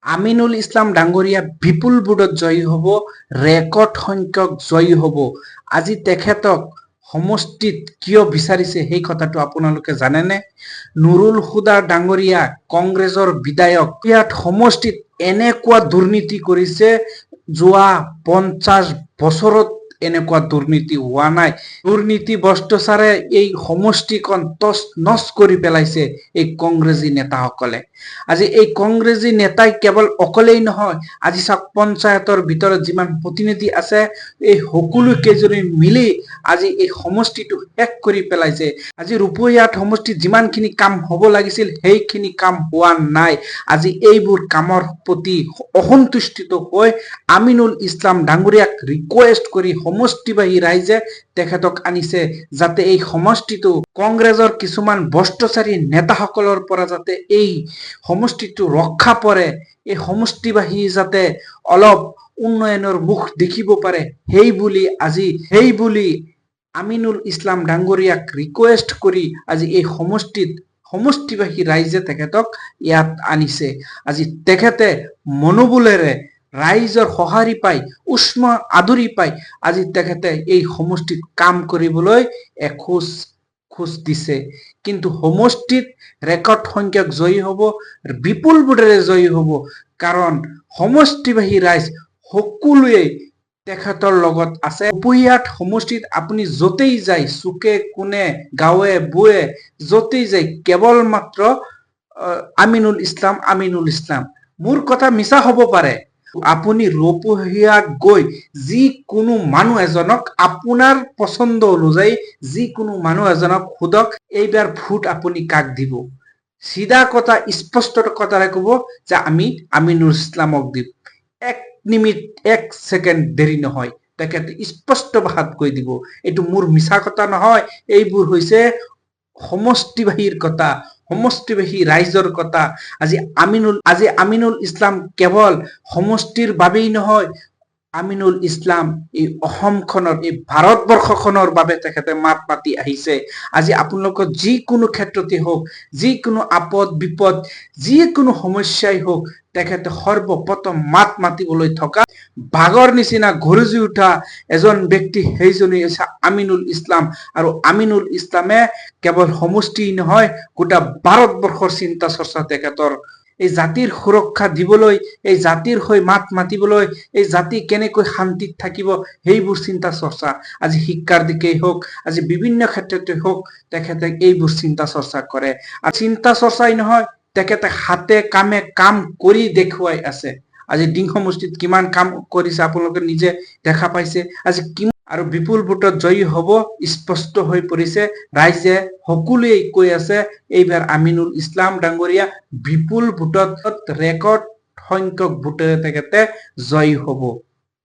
আমিনুল ইছলাম ডাঙৰীয়া বিপুল ভোটত জয়ী হ'ব, ৰেকৰ্ড সংখ্যক জয়ী হ'ব। আজি তেখেতক সমষ্টিত কিয় বিচাৰিছে সেই কথাটো আপোনালোকে জানেনে? নুৰুল হুদা ডাঙৰীয়া কংগ্ৰেছৰ বিধায়ক ইয়াত সমষ্টিত এনেকুৱা দুৰ্নীতি কৰিছে, যোৱা 50 বছৰত এনেকুৱা দুৰ্নীতি হোৱা নাই। দুৰ্নীতি ভ্ৰষ্টাচাৰে এই সমষ্টিখন তছ নছ কৰি পেলাইছে এই কংগ্ৰেছী নেতাসকলে। আজি এই কংগ্ৰেছী নেতাই কেৱল অকলেই নহয়, আজি চাওক পঞ্চায়তৰ ভিতৰত যিমান প্ৰতিনিধি আছে এই সকলো কেইজনে মিলি আজি এই সমষ্টিটো শেষ কৰি পেলাইছে। আজি ৰূপৈয়াত সমষ্টিত যিমানখিনি কাম হ'ব লাগিছিল সেইখিনি কাম হোৱা নাই। আজি এইবোৰ কামৰ প্ৰতি অসন্তুষ্টিত হৈ আমিনুল ইছলাম ডাঙৰীয়াক ৰিকুৱেষ্ট কৰি সমষ্টিবাসী ৰাইজে তেখেতক আনিছে, যাতে এই সমষ্টিটো কংগ্ৰেছৰ কিছুমান ভ্ৰষ্টাচাৰী নেতাসকলৰ পৰা যাতে এই সমষ্টিটো ৰক্ষা পৰে, এই সমষ্টিবাসী যাতে অলপ উন্নয়নৰ মুখ দেখিব পাৰে, সেই বুলি আমিনুল ইছলাম ডাঙৰীয়াক ৰিকুৱেষ্ট কৰি আজি এই সমষ্টিবাসী ৰাইজে তেখেতক ইয়াত আনিছে। আজি তেখেতে মনোবলেৰে ৰাইজৰ সঁহাৰি পাই, উষ্ম আদৰি পাই আজি তেখেতে এই সমষ্টিত কাম কৰিবলৈ খোজ দিছে। কিন্তু সমষ্টিত ৰেকৰ্ড সংখ্যক জয়ী হ'ব, বিপুল ভোটেৰে জয়ী হ'ব, কাৰণ সমষ্টিবাসী ৰাইজ সকলোৱে তেখেতৰ লগত আছে। ৰূপৈয়াত সমষ্টিত আপুনি য'তেই যায়, চুকে কোণে গাঁৱে বুৱে য'তেই যায়, কেৱল মাত্ৰ আমিনুল ইছলাম। মোৰ কথা মিছা হ'ব পাৰে, আপুনি ৰূপৈয়াত গৈ যিকোনো মানুহ এজনক আপোনাৰ পছন্দ অনুযায়ী যিকোনো মানুহ এজনক সোধক এইবাৰ ভোট আপুনি কাক দিব। চিধা কথা স্পষ্ট কথাৰে ক'ব যে আমি আমিনুল ইছলামক দিম। 1 মিনিট 1 ছেকেণ্ড দেৰি নহয়, তেখেতে স্পষ্ট ভাষাত কৈ দিব। এইটো মোৰ মিছা কথা নহয়, এইবোৰ হৈছে সমষ্টিবাসীৰ কথা, সমষ্টিবাসী ৰাইজৰ কথা। আজি আমিনুল ইছলাম কেৱল সমষ্টিৰ বাবেই নহয়, আমিনুল ইছলাম এই অসমখনৰ, এই ভাৰতবৰ্ষখনৰ বাবে তেখেতে মাত মাতি আহিছে। আজি আপোনালোকৰ যিকোনো ক্ষেত্ৰতে হওক, যিকোনো আপদ বিপদ, যিকোনো সমস্যাই হওক, তেখেতে সৰ্বপ্ৰথম মাত মাতিবলৈ থকা বাঘৰ নিচিনা গৰজি উঠা এজন ব্যক্তি, সেইজনেই হৈছে আমিনুল ইছলাম। আৰু আমিনুল ইছলামে কেৱল সমষ্টি নহয়, গোটা ভাৰতবৰ্ষৰ চিন্তা চৰ্চা তেখেতৰ। এই জাতিৰ সুৰক্ষা দিবলৈ, এই জাতিৰ হৈ মাত মাতিবলৈ, এই জাতি কেনেকৈ শান্তিত থাকিব সেইবোৰ চিন্তা চৰ্চা। আজি শিক্ষাৰ দিকেই হওক, আজি বিভিন্ন ক্ষেত্ৰতে হওক, তেখেতে এইবোৰ চিন্তা চৰ্চা কৰে। আৰু চিন্তা চৰ্চাই নহয়, তেখেতে হাতে কামে কাম কৰি দেখুৱাই আছে। আজি ডিং সমষ্টিত কিমান কাম কৰিছে আপোনালোকে নিজে দেখা পাইছে। আজি আৰু বিপুল ভোটত জয়ী হ'ব স্পষ্ট হৈ পৰিছে। ৰাইজে সকলোৱে কৈ আছে এইবাৰ আমিনুল ইছলাম ডাঙৰীয়া বিপুল ভোটত ৰেকৰ্ড সংখ্যক ভোটেৰে তেখেতে জয়ী হ'ব।